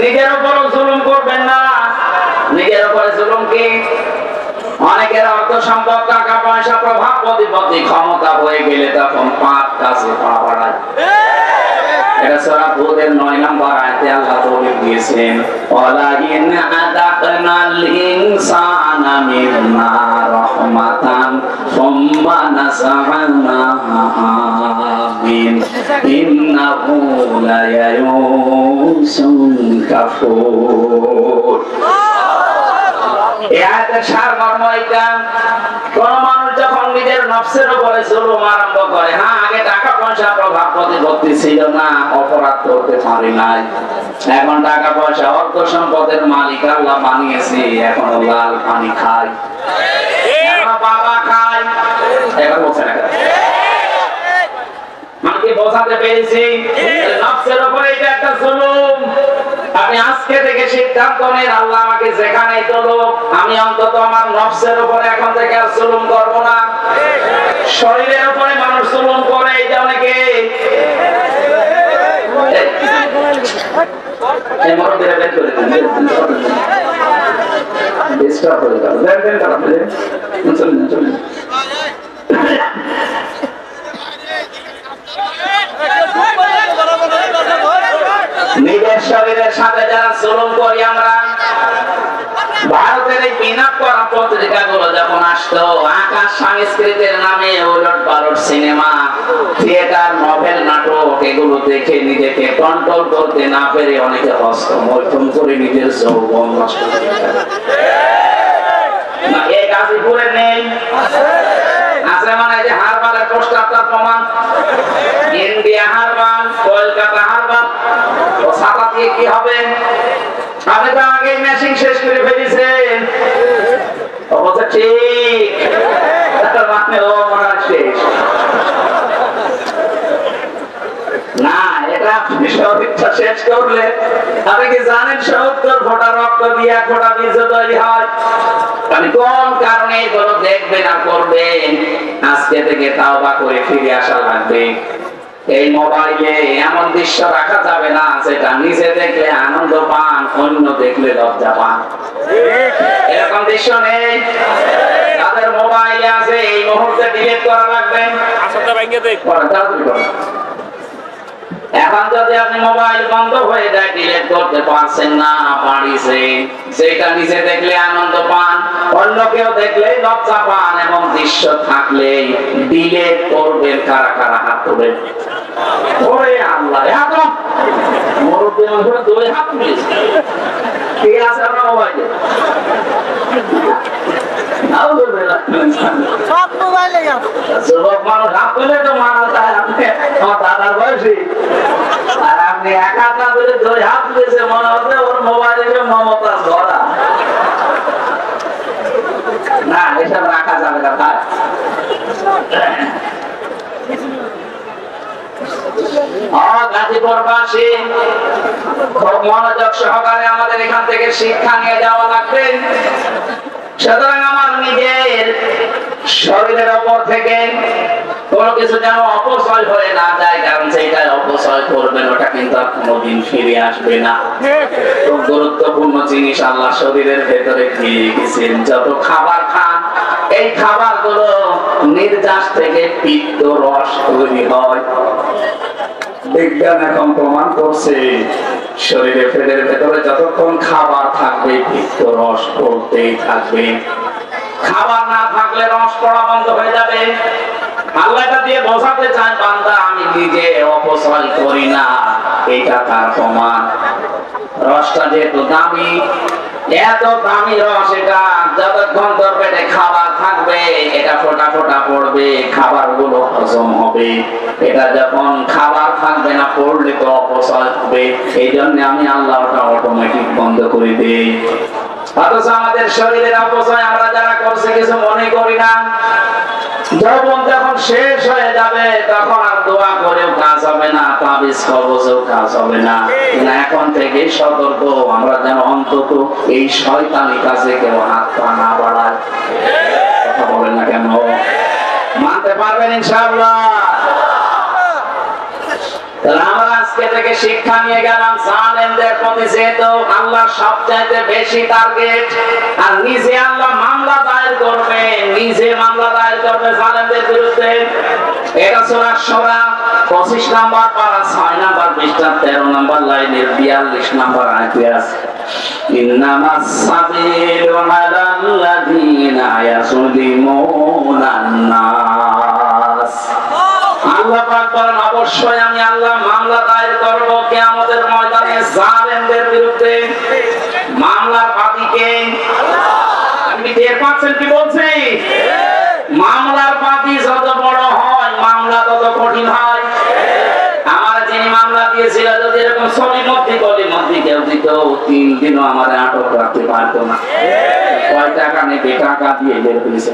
নিজের উপরও জুলুম করবেন না। নিজের উপরে জুলুম কি? অনেকের অর্থ সম্পদ, টাকা পয়সা, প্রভাব প্রতিপত্তি, ক্ষমতা হয়ে গেলে তখন পাপ কাজে পা বাড়ায়। এটা সূরা হুদের 9 নম্বর আয়াতে আল্লাহ বলে দিয়েছেন, ওয়ালা ইন আযাকনাল ইনসানা মিন্না রাহমাতান সুম্মা নাযা'নাহা মিন ইন্নাহু লায়াউসুন কাফুর। এই আয়াতের সারমর্ম এটা, কোন মানুষ যখন নিজের নফসের উপরে জুলুম আরম্ভ করে, হ্যাঁ আগে টাকা পয়সা প্রভাব প্রতিপত্তি ছিল না, অপরাধ করতে পারি নাই, এখন টাকা পয়সা অর্থ সম্পদের মালিক আল্লাহ বানিয়েছে, এখন লাল পানি খায়, বাবা খায়, এখন বলছে না আমাকে বোঝাতে পেরেছি নফসের উপরে এটা একটা জুলুম। আমি আজকে থেকে সিদ্ধান্ত নেন, আল্লাহ আমাকে যেখানেই তোলো, আমি অন্তত আমার নফসের উপরে এখন থেকে আর জুলুম করব না। শরীরের উপরে মানুষ জুলুম করে, এই যে অনেকে এই মরদেরা বের করে দেন ডিস্টার্ব হয়ে গেল দেন দেন খারাপ হয়ে চলুন চলুন নিজের শরীরের সাথে যারা জুলুম করি আমরা ভারতের এই পিনাপ করা পত্রিকাগুলো যখন আসতো আকাশ সংস্কৃতির নামে ওলট পালট সিনেমা থিয়েটার নভেল নাটক এগুলো দেখে নিজেকে কন্ট্রোল করতে না পেরে অনেকে হস্তমৈথুন করে নিজের যৌবন নষ্ট করে না এই গাজীপুরে নেই আছে মানে যে হারবালের পোস্টারটার প্রমাণ ইন্ডিয়া হারবাল কলকাতা হারবাল ও ছাতা দিয়ে কি হবে আপনি তো আগে মেশিন শেষ করে ফেলেছেন অবস্থা ঠিক মানে ও মনে শেষ না এটা শরীরটা শেষ করলে আপনি কি জানেন 70 ফোঁটা রক্ত দিয়ে 1 ফোঁটা বীজ তৈরি হয় আপনি কোন কারণে এগুলো দেখবেন আর করবেন আজকে থেকে তাওবা করে ফিরে আসা লাগবে এই মোবাইলে এমন দৃশ্য রাখা যাবে না যেটা নিজে দেখলে আনন্দ পান অন্য দেখলে লজ্জা পান এরকম দৃশ্য নেই তাদের মোবাইলে আছে এই মুহূর্তে ডিলিট করা লাগবে এখন যদি আপনি মোবাইল বন্ধ হয়ে যায় ডিলিট করতে পারছেন না পারিছে যেটা নিজে দেখলে আনন্দ পান অন্য কেউ দেখলে লজ্জা পান এবং দৃশ্য থাকলে ডিলিট করবেন কারা কারা হাত তোলেন ওরে আল্লাহ এত মুরব্বি মানুষ দুই হাত মিলেছে ঠিক আছে আপনার মোবাইলে সব মোবাইলে যুবক মানুষ হাত তুলে তো মানা যায় আপনি আমার দাদার বয়সী আর আপনি এক হাত না তুলে দুই হাত তুলেছে মনে হচ্ছে ওর মোবাইলে মমতা ধরা না এসব রাখা যাবে না ভাই গাজীপুরবাসী খুব মনোযোগ সহকারে আমাদের এখান থেকে শিক্ষা নিয়ে যাওয়া লাগবে সুতরাং আমার নিজের শরীরের ওপর থেকে কোনো কিছু যেন অপচয় হয়ে না যায় কারণ সেটা অপচয় করবেন ওটা কিন্তু আর কোনোদিন ফিরে আসবে না খুব গুরুত্বপূর্ণ জিনিস আল্লাহ শরীরের ভেতরে দিয়ে রেখেছেন যত খাবার খান এই খাবার গুলো নির্যাস থেকে পিত্ত রস তৈরি হয় বিজ্ঞান এখন প্রমাণ করছে শরীরের ভেতরে যতক্ষণ খাবার থাকবে পিত্ত রস পড়তেই থাকবে খাবার না থাকলে রস পড়া বন্ধ হয়ে যাবে আল্লাহ এটা দিয়ে বোঝাতে চায় বান্দা আমি নিজে অপচয় করি না এটা তার প্রমাণ রসটা যেহেতু দামি এত দামি রস এটা যতক্ষণ তোর পেটে খাবার থাকবে এটা ফোঁটা ফোঁটা পড়বে খাবার গুলো হজম হবে এটা যখন খাবার থাকবে না পড়লে তো অপচয় হবে এই জন্য আমি আল্লাহটা অটোমেটিক বন্ধ করে দিই অথচ আমাদের শরীরের অপচয় আমরা যারা করছি কিছু মনে করি না যখন যখন শেষ হয়ে যাবে তখন আর দোয়া করেও কাজ হবে না তাবিজ কবজেও কাজ হবে না এখন থেকে সতর্ক আমরা যেন অন্তত এই শয়তানি কাজে কেউ হাত পা না বাড়ায় কথা বলেন না কেন মানতে পারবেন ইনশাআল্লাহ আমরা আজকে থেকে শিক্ষা নিয়ে গেলাম জালেমদের প্রতি যেহেতু আল্লাহ সবচাইতে বেশি টার্গেট আর নিজে আল্লাহ মামলা দায়ের করবে নিজে মামলা দায়ের করবে জালেমদের বিরুদ্ধে এটা সূরা শূরা 25 নাম্বার পারা 6 নাম্বার পৃষ্ঠা 13 নাম্বার লাইনের 42 নাম্বার আয়াতে আছে ইন্নামাস সাবিলু আলাল্লাযিনা ইয়াযলিমুনান নাস আল্লাহ পাক বলেন অবশ্যই আমি আল্লাহ মামলা দায়ের করব কিয়ামতের ময়দানে জালেমদের বিরুদ্ধে মামলার বাদীকে আল্লাহ আপনি টের পাচ্ছেন কি বলছি মামলার বাদী যত বড় হয় মামলা তত কঠিন হয় আমার যিনি মামলা দিয়েছিল যদি এরকম সলিমতি কেউ দিত 3 দিনও আমার আটক রাখতে পারতো না কয় টাকা নেবে টাকা দিয়ে বের করেছে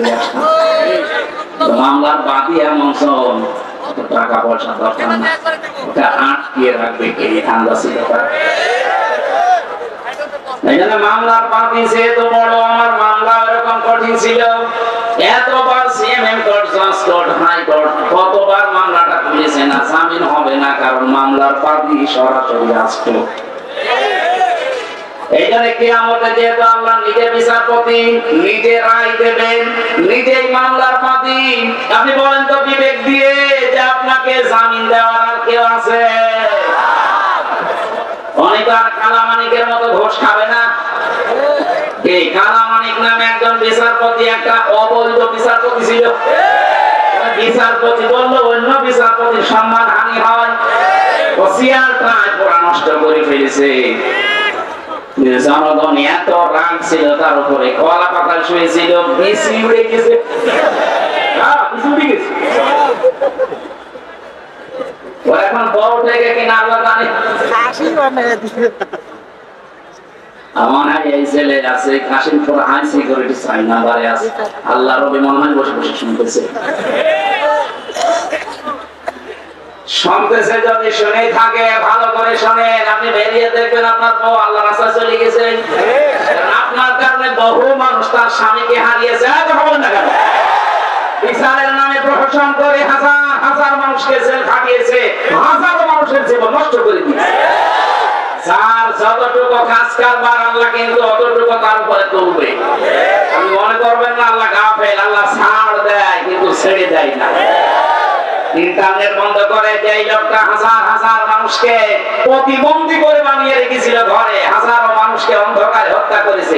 মামলার বাদী এমন সব টাকা পয়সা দরকার না এটা আটকে রাখবে কে ঠান্ডা ছিল এখানে মামলার বাদী যেহেতু বড় আমার মামলা এরকম কঠিন ছিল এতবার সিএমএম কোর্ট, জজ কোর্ট, হাইকোর্ট কতবার মামলাটা তুলেছে না, জামিন হবে না, কারণ মামলার বাদী সরাসরি রাষ্ট্র। এইখানে কিয়ামতে যেহেতু আল্লাহ নিজে বিচারপতি, নিজে রায় দেবেন, নিজেই মামলার বাদী, আপনি বলেন তো বিবেক দিয়ে যে আপনাকে জামিন দেওয়ার আর কেউ আছে? অনেক আর কালামানিকের মতো ঘোষ খাবে না। এই কালামানিক নামে একজন বিচারপতি, একটা অবৈধ বিচারপতি ছিল। বিচারপতি বললো অন্য বিচারপতির সম্মান হানি হয়, ও চেয়ারটাই পুরা নষ্ট করে ফেলেছে। জনগণ এত রাগ ছিল তার উপরে, কলা পাতাল শুয়েছিল, বিসি উড়ে গেছে। এখন বড় থেকে কিনা আল্লাহ জানে। আমার এই ছেলে আছে কাশিমপুর হাই সিকিউরিটি সাইন নাম্বারে আছে, আল্লাহ রবি মনে হয় বসে বসে শুনতেছে। শুনতেছে যদি শুনেই থাকে ভালো করে শোনেন, আপনি বেরিয়ে দেখবেন আপনার বউ আল্লাহ রাস্তায় চলে গেছে। আপনার কারণে বহু মানুষ তার স্বামীকে হারিয়েছে। বিচারের নামে প্রশাসন করে হাজার হাজার মানুষকে জেল খাটিয়েছে, হাজারো মানুষের জীবন নষ্ট করে দিয়েছে। যার যতটুকু কাজ কারবার আল্লাহ কিন্তু অতটুকু তার উপরে তুলবে। আমি মনে করবেন না আল্লাহ গাফেল, আল্লাহ ছাড় দেয় কিন্তু ছেড়ে দেয় না। ইন্টারনেট বন্ধ করে এই লোকটা হাজার হাজার মানুষকে প্রতিবন্ধী করে বানিয়ে রেখেছিল ঘরে, হাজারো মানুষকে অন্ধকারে হত্যা করেছে।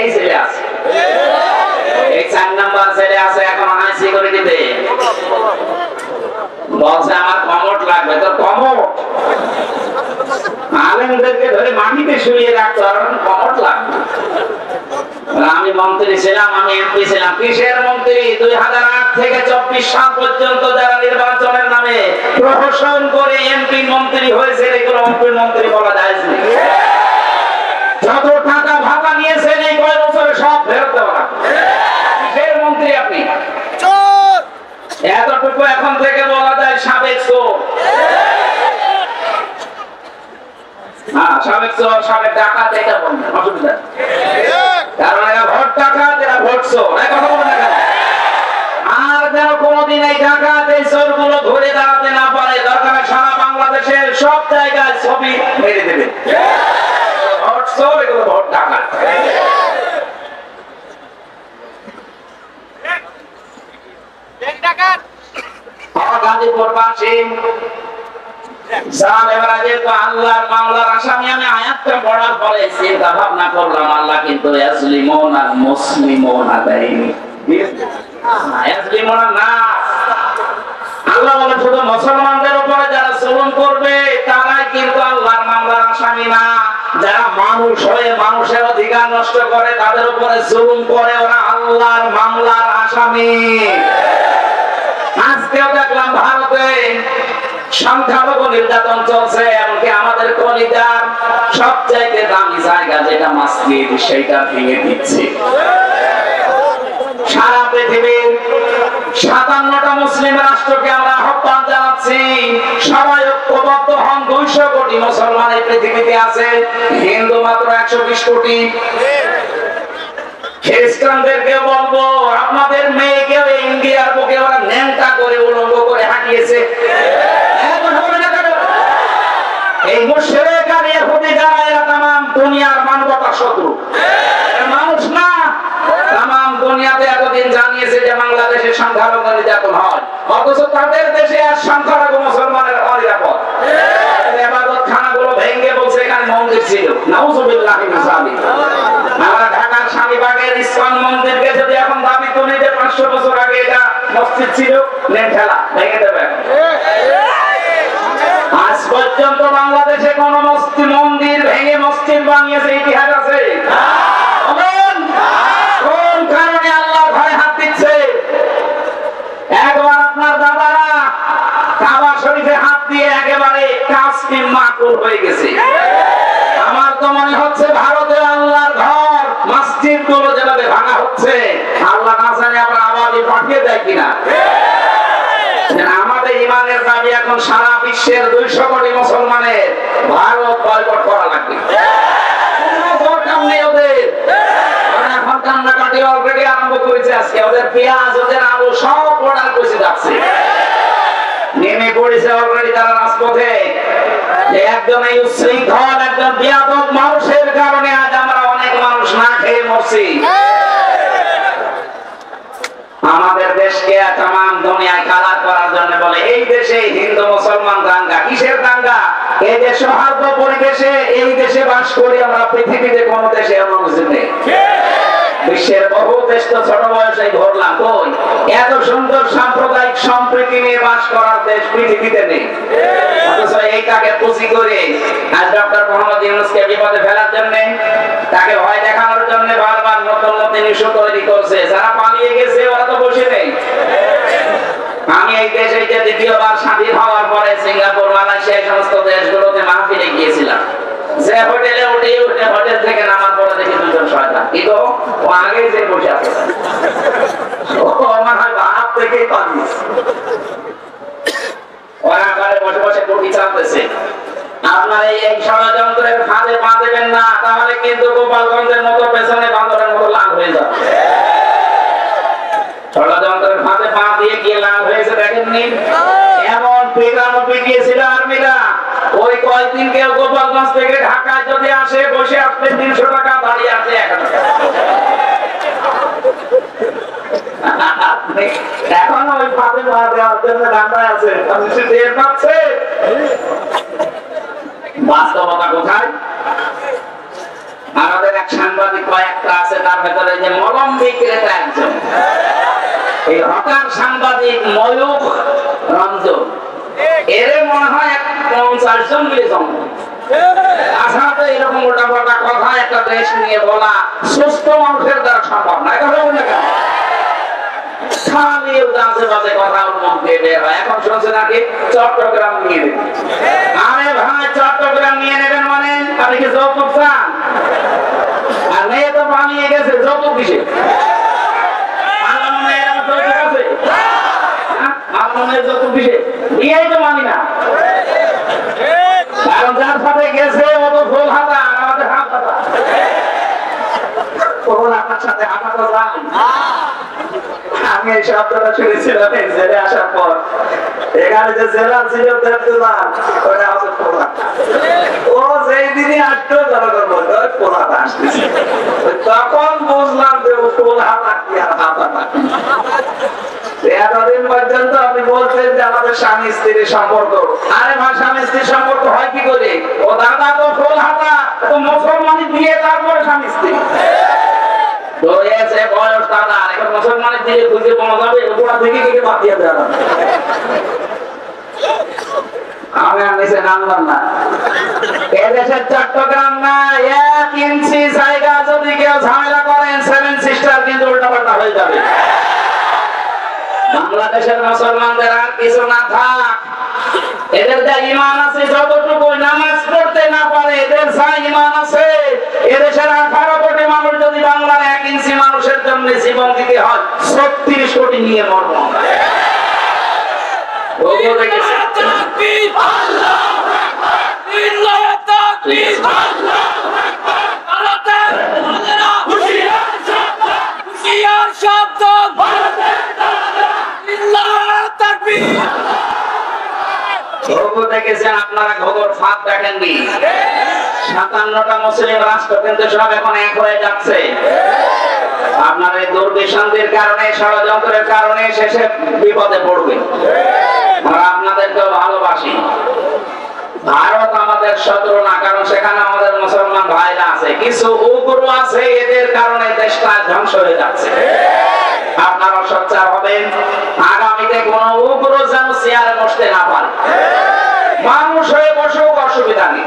এই ছেলে আছে, এই 4 নাম্বার ছেলে আছে এখন হাই সিকিউরিটিতে। বলছে আমার কমোড লাগবে। তো কমোড আলেমদেরকে ধরে মাটিতে শুয়ে রাখতো, আর কমোড লাগবে। আমি মন্ত্রী ছিলাম, আমি এমপি ছিলাম। কিসের মন্ত্রী? 2008 থেকে 24 সাল পর্যন্ত যারা নির্বাচনের নামে প্রহসন করে এমপি মন্ত্রী হয়েছে, এগুলো এমপি মন্ত্রী বলা যায় না। যত টাকা ভাতা নিয়েছেন এই কয় বছরে সব ফেরত দেওয়া। কিসের মন্ত্রী আপনি? চোর। এতটুকু এখন থেকে বলা যায় সাবেক চোর। সাবেক চোর, সাবেক ডাকাত, এটা বলবেন অসুবিধা। কারণ এরা ভোট ডাকাত, এরা ভোট চোর। কথা বলবেন না। আর যেন কোনদিন এই ডাকাত, এই চোর গুলো ধরে দাঁড়াতে না পারে, দরকার সারা বাংলাদেশের সব জায়গায় ছবি মেরে দেবে। ভোট চোর, এগুলো ভোট ডাকাত। গাজীপুর বাসী আল্লাহর মামলার আসামি, আমি আয়াতটা পড়ার পরে চিন্তা ভাবনা করলাম আল্লাহ কিন্তু ইয়াজলিমুন আর মুসলিমুন দেয়নি। ইয়াজলিমুন না, আল্লাহ বলে শুধু মুসলমানদের উপরে যারা জুলুম করবে তারাই কিন্তু আল্লাহর মামলার আসামি না। যারা মানুষ হয়ে মানুষের অধিকার নষ্ট করে, তাদের উপরে জুলুম করে, ওরা আল্লাহর মামলার আসামি। আজকেও দেখলাম ভারতে সংখ্যালঘু নির্যাতন চলছে, এমনকি আমাদের কলিজার সবচাইতে দামি জায়গা যেটা মসজিদ, সেটা ভেঙে দিচ্ছে। সারা পৃথিবীর 57টা মুসলিম রাষ্ট্রকে আমরা আহ্বান জানাচ্ছি, সবাই ঐক্যবদ্ধ হন। 200 কোটি মুসলমান এই পৃথিবীতে আছে, হিন্দু মাত্র 120 কোটি। খ্রিস্টানদেরকে বলবো আপনাদের মেয়েকেও ইন্ডিয়ার বুকে ওরা ন্যাংটা করে উলঙ্গ করে হাঁটিয়েছে। এই মুশরিক আর ইহুদি যারা, এরা তামাম দুনিয়ার মানবতার শত্রু। মানুষ না, তামাম দুনিয়াতে এতদিন জানিয়েছে যে বাংলাদেশে সংখ্যালঘু নির্যাতন হয়, অথচ তাদের দেশে আর সংখ্যালঘু মুসলমানের অনিরাপদ। ইবাদত খানাগুলো ভেঙে বলছে এখানে মন্দির ছিল। নাউযুবিল্লাহি মিন যালিক। আমরা ঢাকার স্বামীবাগের ইসলাম মন্দিরকে যদি এখন দাবি তুলি যে 500 বছর আগে এটা মসজিদ ছিল, নেন ঠেলা ভেঙে দেবে। আজ পর্যন্ত বাংলাদেশে কোন মন্দির ভেঙে মসজিদ বানিয়েছে ইতিহাস আছে? কোন কারণে আল্লাহর ঘরে হাত দিচ্ছে? একবার আপনার দাদারা কাবা শরীফে হাত দিয়ে একেবারে কাশফি মাকুল হয়ে গেছে। আমার তো মনে হচ্ছে ভারতে আল্লাহর ঘর, মসজিদ গুলো যেভাবে ভাঙা হচ্ছে, আল্লাহ না জানে আমরা আবারই পাঠিয়ে দেয় কিনা। আমাদের ইমানের দাবি এখন সারা বিশ্বের 200 কোটি মুসলমানের ভারত বয়কট করা লাগবে। দরকার নেই ওদের, এখন কান্নাকাটি অলরেডি থেকে আরম্ভ করেছে আজকে ওদের পেঁয়াজ ওদের আলু সব অর্ডার করেছে যাচ্ছে নেমে পড়েছে অলরেডি তারা রাজপথে যে একজন এই উচ্ছৃঙ্খল একজন বেয়াদব মানুষের কারণে আজ আমরা অনেক মানুষ না খেয়ে মরছি আমাদের দেশকে তামাম দুনিয়ায় কালার করার জন্য বলে এই দেশে হিন্দু মুসলমান দাঙ্গা কিসের দাঙ্গা এই যে সৌহার্দ্য পরিবেশে এই দেশে বাস করি আমরা পৃথিবীতে কোন দেশে এমন কিছু নেই বিশ্বের বহু দেশ তো ছোট বয়সে ঘুরলাম কই এত সুন্দর সাম্প্রদায়িক সম্প্রীতি নিয়ে বাস করার দেশ পৃথিবীতে নেই অথচ এইটাকে পুঁজি করে আজ ডক্টর মোহাম্মদ ইউনূসকে বিপদে ফেলার জন্য তাকে ভয় দেখানোর জন্য বারবার নতুন নতুন ইস্যু তৈরি করছে যারা পালিয়ে গেছে ওরা তো বসে নেই আমি এই দেশে যে দ্বিতীয়বার স্বাধীন হওয়ার পরে সিঙ্গাপুর মালয়েশিয়া এই সমস্ত দেশগুলোতে মাহফিলে গিয়েছিলাম যে হোটেলে উঠে হোটেল থেকে নামার পরে দেখি দুজন শয়তান কি গো ও আগে যে বসে আছে ও আমার হাত থেকেই পালিয়েছে ওরা ঘরে বসে বসে টুকি চালতেছে আপনার এই ষড়যন্ত্রের ফাঁদে পা দেবেন না তাহলে কিন্তু গোপালগঞ্জের মতো পেছনে বান্দরের মতো লাল হয়ে যাবে ষড়যন্ত্রের ফাঁদে পা দিয়ে গিয়ে লাল হয়েছে দেখেননি এমন পেটানো পিটিয়েছিল আর্মিরা ওই কয়েকদিন কেউ গোপালগঞ্জ থেকে ঢাকায় যদি আসে বসে আসলে 300 টাকা দাঁড়িয়ে আছে 1000 টাকা এখন ওই ফাঁদে পা দেওয়ার জন্য ঢাকায় আছে টের পাচ্ছে বাস্তবতা কোথায় আমাদের এক সাংবাদিক কয়েকটা আছে তার ভেতরে যে মলম বিক্রেতা একজন এই হকার সাংবাদিক ময়ূখ রঞ্জন এরে মনে হয় 50 জন মিলে জন্ম আসলে এরকম মোটা মোটা কথা একটা দেশ নিয়ে বলা সুস্থ মানুষের দ্বারা সম্ভব না এটা হবে না খালি উদাসে বাজে কথা ওর মুখ দিয়ে বের হয় এখন শুনছে নাকি চট্টগ্রাম নিয়ে নেবেন আরে ভাই চট্টগ্রাম নিয়ে নেবেন মানে আপনি কি যৌতুক চান আর মেয়ে তো পালিয়ে গেছে যৌতুক কিসে কারণ যার সাথে গেছে ও তো ফুল হাতা আমাদের হাত হাতা আপনার সাথে হাতা তো যান আমি এই শব্দটা শুনেছিলাম জেলে আসার পর এখানে যে জেলা ছিল ও যেই দিনই আসতো জনগণ বলতো পোলাটা আসতেছে তখন বুঝলাম যে ও ফুল হাতা কি আর হাতা না এতদিন পর্যন্ত আপনি বলছেন যে আমাদের স্বামী স্ত্রীর সম্পর্ক আরে ভাই স্বামী স্ত্রীর সম্পর্ক হয় কি করে ও দাদা তো ফুল হাতা তো মুসলমানি দিয়ে তারপরে স্বামী স্ত্রী বয়স দাদা এখন মুসলমানের দিকে খুঁজে পাওয়া যাবে ওরা থেকে থেকে বাদ দিয়ে দেওয়া আমি আর নিচে নামলাম না এদেশের চট্টগ্রাম না 1 ইঞ্চি জায়গা যদি কেউ ঝামেলা করেন 7 সিস্টার কিন্তু উল্টাপাল্টা হয়ে যাবে বাংলাদেশের মুসলমানদের আর কিছু না থাক এদের যা ঈমান আছে যতটুকু নামাজ পড়তে না পারে এদের যা ঈমান আছে এদেশের 18 কোটি মানুষ যদি বাংলার 1 ইঞ্চি মানুষের জন্য জীবন দিতে হয় 36 কোটি নিয়ে মরব ওগো দেখেছি তাকবীর আল্লাহু আকবার ইল্লাহু তাকবীর আল্লাহু আকবার ভারতের দালালেরা হুশিয়ার শব্দ হুশিয়ার শব্দ ভারতের দালালেরা ইল্লাহু তাকবীর দেখেছেন আপনারা ঘোর ফাঁদ দেখেননি 57টা মুসলিম রাষ্ট্র কিন্তু সব এখন এক হয়ে যাচ্ছে আপনার এই দুর্বিসন্ধির কারণে ষড়যন্ত্রের কারণে শেষে বিপদে পড়বে আমরা আপনাদেরকেও ভালোবাসি ভারত আমাদের শত্রু না কারণ সেখানে আমাদের মুসলমান ভাইরা আছে কিছু উগ্র আছে এদের কারণে দেশটা ধ্বংস হয়ে যাচ্ছে আপনারা সোচ্চার হবেন আগামীতে কোন উগ্র যেন চেয়ারে বসতে না পারে মানুষ হয়ে বসেও অসুবিধা নেই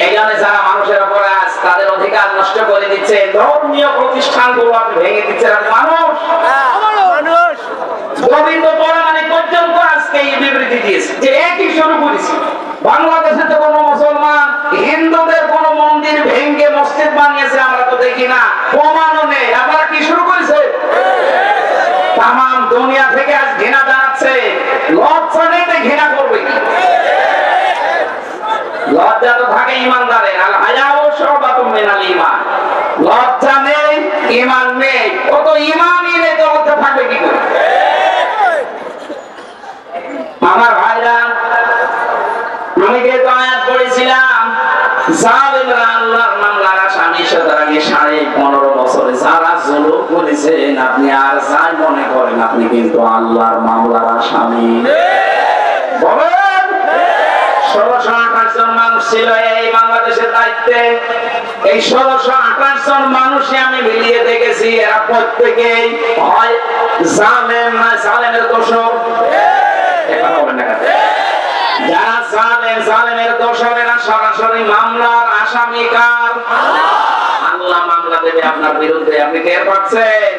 এই জন্য যারা মানুষের উপরে আজ তাদের অধিকার নষ্ট করে দিচ্ছে ধর্মীয় প্রতিষ্ঠানগুলো আপনি ভেঙে দিচ্ছেন মানুষ গোবিন্দ পরমাণিক পর্যন্ত আজকে এই বিবৃতি দিয়েছে যে একই শুরু করেছি বাংলাদেশে তো কোনো মুসলমান হিন্দুদের কোন মন্দির ভেঙে মসজিদ বানিয়েছে আমরা তো দেখি না প্রমাণও নেই আপনারা কি শুরু করেছে তাম দুনিয়া থেকে আজ ঘৃণা জানাচ্ছে লজ্জা নেই ঘৃণা করবে কি লজ্জা তো থাকে ইমানদারের আল হায়াউ শুবাতুম মিনাল ঈমান লজ্জা নেই ঈমান নেই, কত ঈমানই নেই তো বলতে থাকবে কি করে? আমার ভাইরা, আমি যে আয়াত পড়েছিলাম, জালেমরা আল্লাহর মামলার আসামি, সুতরাং 15.5 বছরে যারা জুলুম করেছেন, আপনি আর যাই মনে করেন, আপনি কিন্তু আল্লাহর মামলার আসামি। বলেন 1628 জন মানুষ ছিল এই বাংলাদেশের দায়িত্বে। এই 1628 জন মানুষই আমি মিলিয়ে দেখেছি, এরা প্রত্যেকেই হয় জালেম না জালেমের দোষর। এখন বলেন না কেন? যারা জালেম, জালেমের দোষরেরা সরাসরি মামলার আসামি কার? আল্লাহ মামলা দেবে আপনার বিরুদ্ধে, আপনি টের পাচ্ছেন?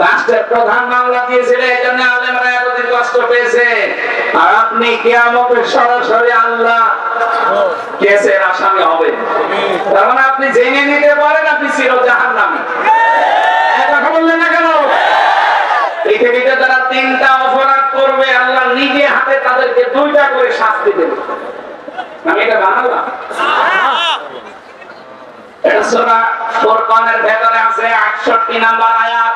রাষ্ট্রের প্রধান মামলা দিয়েছিল, এই জন্য আলেমরা এতদিন কষ্ট পেয়েছে। আর আপনি কিয়ামতে সরাসরি আল্লাহ কেসের আসামি হবেন। তার মানে আপনি জেনে নিতে পারেন আপনি চির জাহান্নামী। কথা বললেন না কেন? পৃথিবীতে তারা 3টা অপরাধ করবে, আল্লাহ নিজে হাতে তাদেরকে 2টা করে শাস্তি দেবে। আমি এটা বানালাম, এটা সূরা ফুরকানের ভেতরে আছে 68 নাম্বার আয়াত।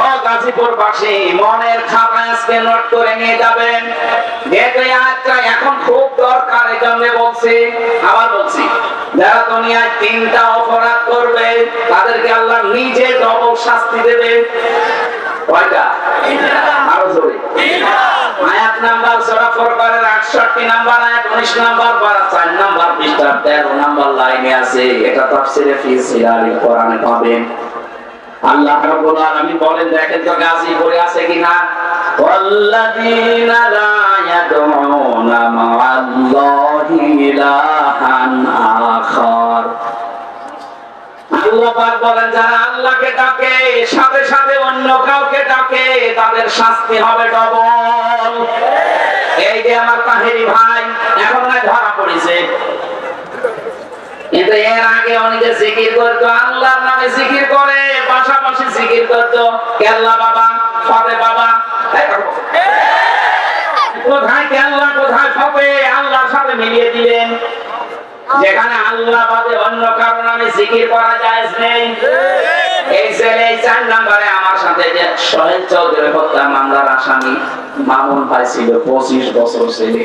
ও গাজীপুরবাসী, মনের খাতায় আজকে নোট করে নিয়ে যাবেন, যেহেতু এই আয়াতটা এখন খুব দরকার, এই জন্য বলছি। আবার বলছি, যারা দুনিয়ায় 3টা অপরাধ করবে তাদেরকে আল্লাহ নিজে ডবল শাস্তি দেবে। কয়টা? আরো জোরে। আয়াত নাম্বার সূরা ফুরকানের 68 নাম্বার আয়াত, 19 নাম্বার পারা 4 নাম্বার পৃষ্ঠা 13 নাম্বার লাইনে আছে। এটা তাফসীরে ফি সিরারিল কোরআনে পাবেন। আল্লাহ রাব্বুল আলামিন বলেন, দেখেন তো গাজীপুরে আছে কিনা, ওয়াল্লাযীনা লা ইয়াদউনা মা'আল্লাহি ইলাহান আখার। আল্লাহ পাক বলেন, যারা আল্লাহকে ডাকে সাথে সাথে অন্য কাউকে ডাকে, তাদের শাস্তি হবে ডবল। এই যে আমার তাহেরি ভাই এখন না ধরা পড়েছে, কিন্তু এর আগে অনেকে জিকির করতো, আল্লাহর নামে জিকির করে, পাশাপাশি জিকির করতো কেল্লা বাবা, ফতে বাবা। কোথায় কেল্লা, কোথায় ফতে? আল্লাহর সাথে মিলিয়ে দিলেন। যেখানে আল্লাহ বাদে অন্য কারো নামে জিকির করা জায়েজ নেই। এই ছেলে 4 নম্বরে আমার সাথে যে সোহেল চৌধুরী হত্যা মামলার আসামি মামুন ভাই ছিল, 25 বছর ছেলে।